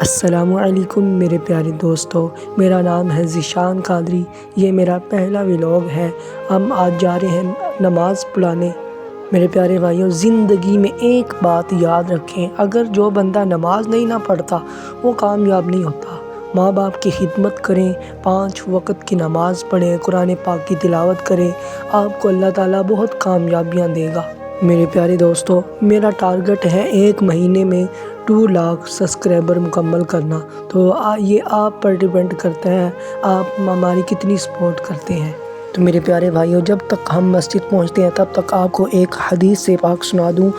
السلام علیکم میرے پیارے دوستو، میرا نام ہے ذیشان قادری۔ یہ میرا پہلا ولاگ ہے۔ ہم آج جا رہے ہیں نماز پڑھانے۔ میرے پیارے بھائیوں، زندگی میں ایک بات یاد رکھیں، اگر جو بندہ نماز نہیں نہ پڑھتا وہ کامیاب نہیں ہوتا۔ ماں باپ کی خدمت کریں، 5 وقت کی نماز پڑھیں، قرآن پاک کی تلاوت کریں، آپ کو اللہ تعالیٰ بہت کامیابیاں دے گا۔ میرے پیارے دوستو، میرا ٹارگٹ ہے 1 مہینے میں 2 لاکھ سبسکرائبر مکمل کرنا۔ تو یہ آپ پر ڈیپینڈ کرتا ہے، آپ ہماری کتنی سپورٹ کرتے ہیں۔ تو میرے پیارے بھائیوں، جب تک ہم مسجد پہنچتے ہیں تب تک آپ کو ایک حدیث سے پاک سنا دوں۔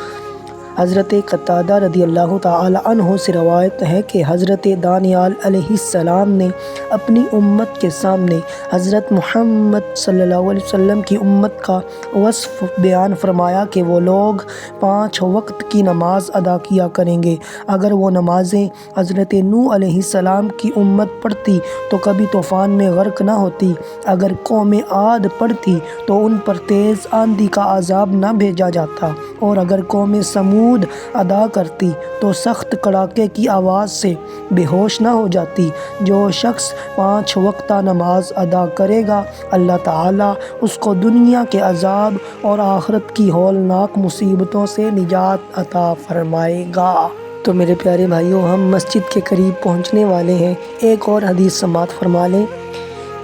حضرت قتادہ رضی اللہ تعالی عنہ سے روایت ہے کہ حضرت دانیال علیہ السلام نے اپنی امت کے سامنے حضرت محمد صلی اللہ علیہ وسلم کی امت کا وصف بیان فرمایا کہ وہ لوگ 5 وقت کی نماز ادا کیا کریں گے۔ اگر وہ نمازیں حضرت نوح علیہ السلام کی امت پڑھتی تو کبھی طوفان میں غرق نہ ہوتی، اگر قوم عاد پڑھتی تو ان پر تیز آندھی کا عذاب نہ بھیجا جاتا، اور اگر قوم سمود ادا کرتی تو سخت کڑاکے کی آواز سے بے ہوش نہ ہو جاتی۔ جو شخص 5 وقتہ نماز ادا کرے گا، اللہ تعالیٰ اس کو دنیا کے عذاب اور آخرت کی ہولناک مصیبتوں سے نجات عطا فرمائے گا۔ تو میرے پیارے بھائیوں، ہم مسجد کے قریب پہنچنے والے ہیں۔ ایک اور حدیث سماعت فرما لیں۔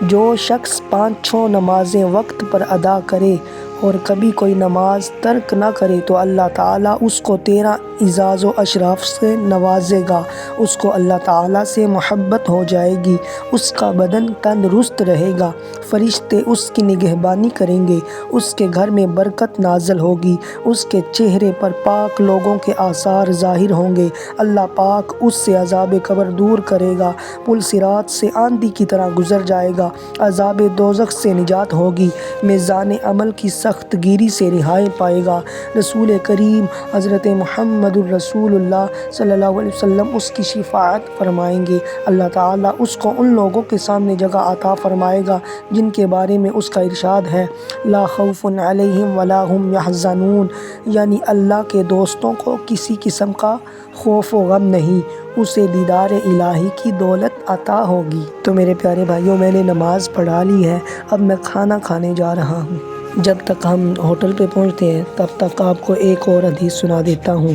جو شخص 5 نمازیں وقت پر ادا کرے اور کبھی کوئی نماز ترک نہ کرے تو اللہ تعالیٰ اس کو 13 اعزاز و اشراف سے نوازے گا۔ اس کو اللہ تعالیٰ سے محبت ہو جائے گی، اس کا بدن تندرست رہے گا، فرشتے اس کی نگہبانی کریں گے، اس کے گھر میں برکت نازل ہوگی، اس کے چہرے پر پاک لوگوں کے آثار ظاہر ہوں گے، اللہ پاک اس سے عذاب قبر دور کرے گا، پل صراط سے آندھی کی طرح گزر جائے گا، عذاب دوزخ سے نجات ہوگی، میزان عمل کی سخت گیری سے رہائی پائے گا۔ رسول کریم حضرت محمد رسول اللہ صلی اللہ علیہ وسلم اس کی شفاعت فرمائیں گے۔ اللہ تعالیٰ اس کو ان لوگوں کے سامنے جگہ عطا فرمائے گا جن کے بارے میں اس کا ارشاد ہے، لا خوف علیہم ولا ہم یحزنون، یعنی اللہ کے دوستوں کو کسی قسم کا خوف و غم نہیں، اسے دیدار الہی کی دولت عطا ہوگی۔ تو میرے پیارے بھائیوں، میں نے نماز پڑھا لی ہے، اب میں کھانا کھانے جا رہا ہوں۔ جب تک ہم ہوٹل پہ پہنچتے ہیں تب تک آپ کو ایک اور حدیث سنا دیتا ہوں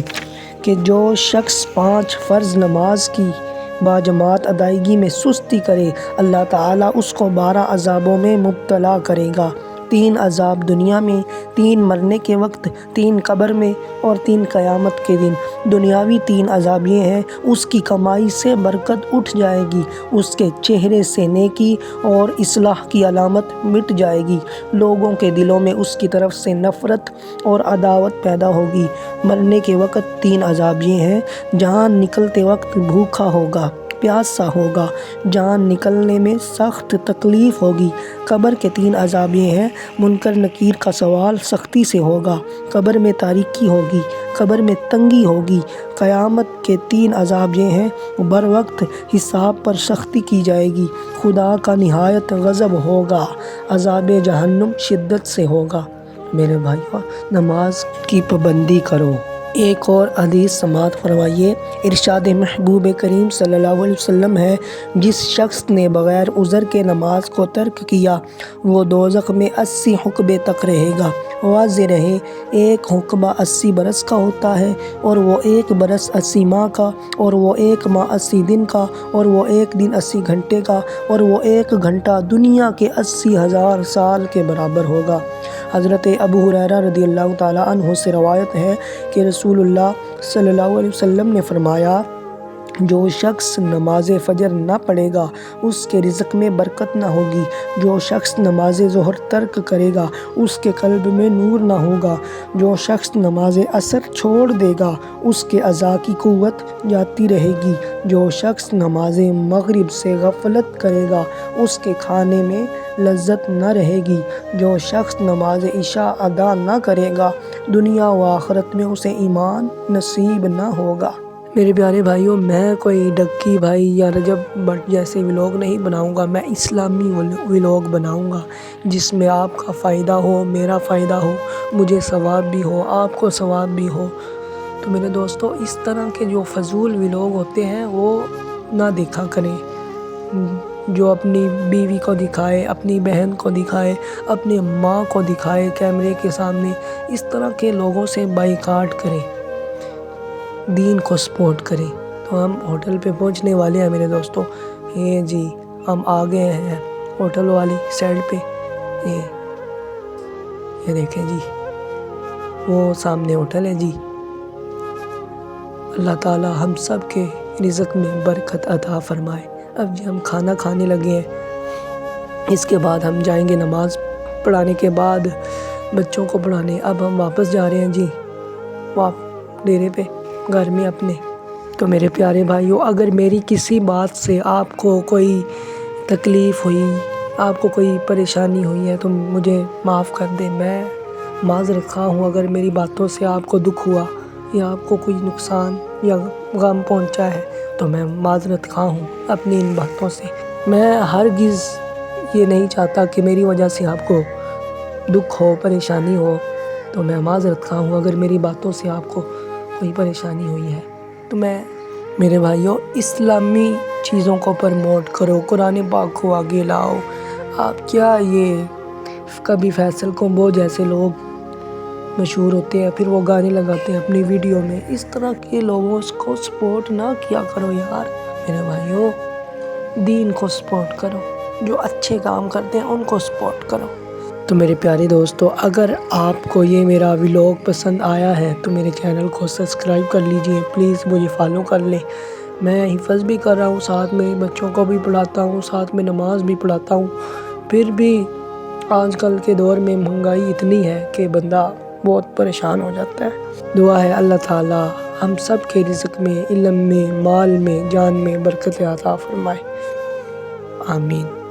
کہ جو شخص 5 فرض نماز کی باجماعت ادائیگی میں سستی کرے، اللہ تعالیٰ اس کو 12 عذابوں میں مبتلا کرے گا۔ 3 عذاب دنیا میں، 3 مرنے کے وقت، 3 قبر میں اور 3 قیامت کے دن۔ دنیاوی 3 عذاب یہ ہیں، اس کی کمائی سے برکت اٹھ جائے گی، اس کے چہرے سے نیکی اور اصلاح کی علامت مٹ جائے گی، لوگوں کے دلوں میں اس کی طرف سے نفرت اور عداوت پیدا ہوگی۔ مرنے کے وقت 3 عذاب یہ ہیں، جان نکلتے وقت بھوکا ہوگا، پیاسا ہوگا، جان نکلنے میں سخت تکلیف ہوگی۔ قبر کے 3 عذاب یہ ہیں، منکر نکیر کا سوال سختی سے ہوگا، قبر میں تاریکی ہوگی، قبر میں تنگی ہوگی۔ قیامت کے 3 عذاب یہ ہیں، بر وقت حساب پر سختی کی جائے گی، خدا کا نہایت غضب ہوگا، عذاب جہنم شدت سے ہوگا۔ میرے بھائیو، نماز کی پابندی کرو۔ ایک اور حدیث سماعت فرمائیے۔ ارشاد محبوب کریم صلی اللہ علیہ وسلم ہے، جس شخص نے بغیر عذر کے نماز کو ترک کیا وہ دوزخ میں 80 حقبے تک رہے گا۔ واضح رہے، ایک حقبہ 80 برس کا ہوتا ہے، اور وہ 1 برس 80 ماہ کا، اور وہ 1 ماہ 80 دن کا، اور وہ 1 دن 80 گھنٹے کا، اور وہ 1 گھنٹہ دنیا کے 80,000 سال کے برابر ہوگا۔ حضرت ابو ہریرہ رضی اللہ تعالیٰ عنہ سے روایت ہے کہ رسول اللہ صلی اللہ علیہ وسلم نے فرمایا، جو شخص نماز فجر نہ پڑھے گا اس کے رزق میں برکت نہ ہوگی، جو شخص نماز ظہر ترک کرے گا اس کے قلب میں نور نہ ہوگا، جو شخص نماز عصر چھوڑ دے گا اس کے اعضاء کی قوت جاتی رہے گی، جو شخص نماز مغرب سے غفلت کرے گا اس کے کھانے میں لذت نہ رہے گی، جو شخص نماز عشاء ادا نہ کرے گا دنیا و آخرت میں اسے ایمان نصیب نہ ہوگا۔ میرے پیارے بھائیوں، میں کوئی ڈکی بھائی یا رجب بٹ جیسے ولاگ نہیں بناؤں گا، میں اسلامی ولاگ بناؤں گا جس میں آپ کا فائدہ ہو، میرا فائدہ ہو، مجھے ثواب بھی ہو، آپ کو ثواب بھی ہو۔ تو میرے دوستو، اس طرح کے جو فضول ولاگ ہوتے ہیں وہ نہ دیکھا کریں، جو اپنی بیوی کو دکھائے، اپنی بہن کو دکھائے، اپنی ماں کو دکھائے کیمرے کے سامنے، اس طرح کے لوگوں سے بائیکاٹ کریں، دین کو سپورٹ کریں۔ تو ہم ہوٹل پہ پہنچنے والے ہیں میرے دوستوں، یہ جی ہم آ گئے ہیں ہوٹل والی سائڈ پہ، یہ دیکھیں جی وہ سامنے ہوٹل ہے جی۔ اللہ تعالی ہم سب کے رزق میں برکت عطا فرمائے۔ اب جی ہم کھانا کھانے لگے ہیں، اس کے بعد ہم جائیں گے نماز پڑھانے کے بعد بچوں کو پڑھانے۔ اب ہم واپس جا رہے ہیں جی ڈیرے پہ، گھر میں اپنے۔ تو میرے پیارے بھائیوں، اگر میری کسی بات سے آپ کو کوئی تکلیف ہوئی، آپ کو کوئی پریشانی ہوئی ہے تو مجھے معاف کر دیں، میں معذرت خواہ ہوں۔ اگر میری باتوں سے آپ کو دکھ ہوا یا آپ کو کوئی نقصان یا غم پہنچا ہے تو میں معذرت خواہ ہوں اپنی ان باتوں سے۔ میں ہرگز یہ نہیں چاہتا کہ میری وجہ سے آپ کو دکھ ہو، پریشانی ہو، تو میں معذرت خواہ ہوں اگر میری باتوں سے آپ کو کوئی پریشانی ہوئی ہے۔ تو میرے بھائیوں، اسلامی چیزوں کو پرموٹ کرو، قرآن پاک کو آگے لاؤ۔ آپ کیا یہ کبھی فیصل کومبو جیسے لوگ مشہور ہوتے ہیں، پھر وہ گانے لگاتے ہیں اپنی ویڈیو میں، اس طرح کے لوگوں کو سپورٹ نہ کیا کرو یار۔ میرے بھائیوں، دین کو سپورٹ کرو، جو اچھے کام کرتے ہیں ان کو سپورٹ کرو۔ تو میرے پیارے دوستو، اگر آپ کو یہ میرا ولاگ پسند آیا ہے تو میرے چینل کو سبسکرائب کر لیجئے، پلیز مجھے فالو کر لیں۔ میں حفظ بھی کر رہا ہوں، ساتھ میں بچوں کو بھی پڑھاتا ہوں، ساتھ میں نماز بھی پڑھاتا ہوں۔ پھر بھی آج کل کے دور میں مہنگائی اتنی ہے کہ بندہ بہت پریشان ہو جاتا ہے۔ دعا ہے اللہ تعالی ہم سب کے رزق میں، علم میں، مال میں، جان میں برکت عطا فرمائے، آمین۔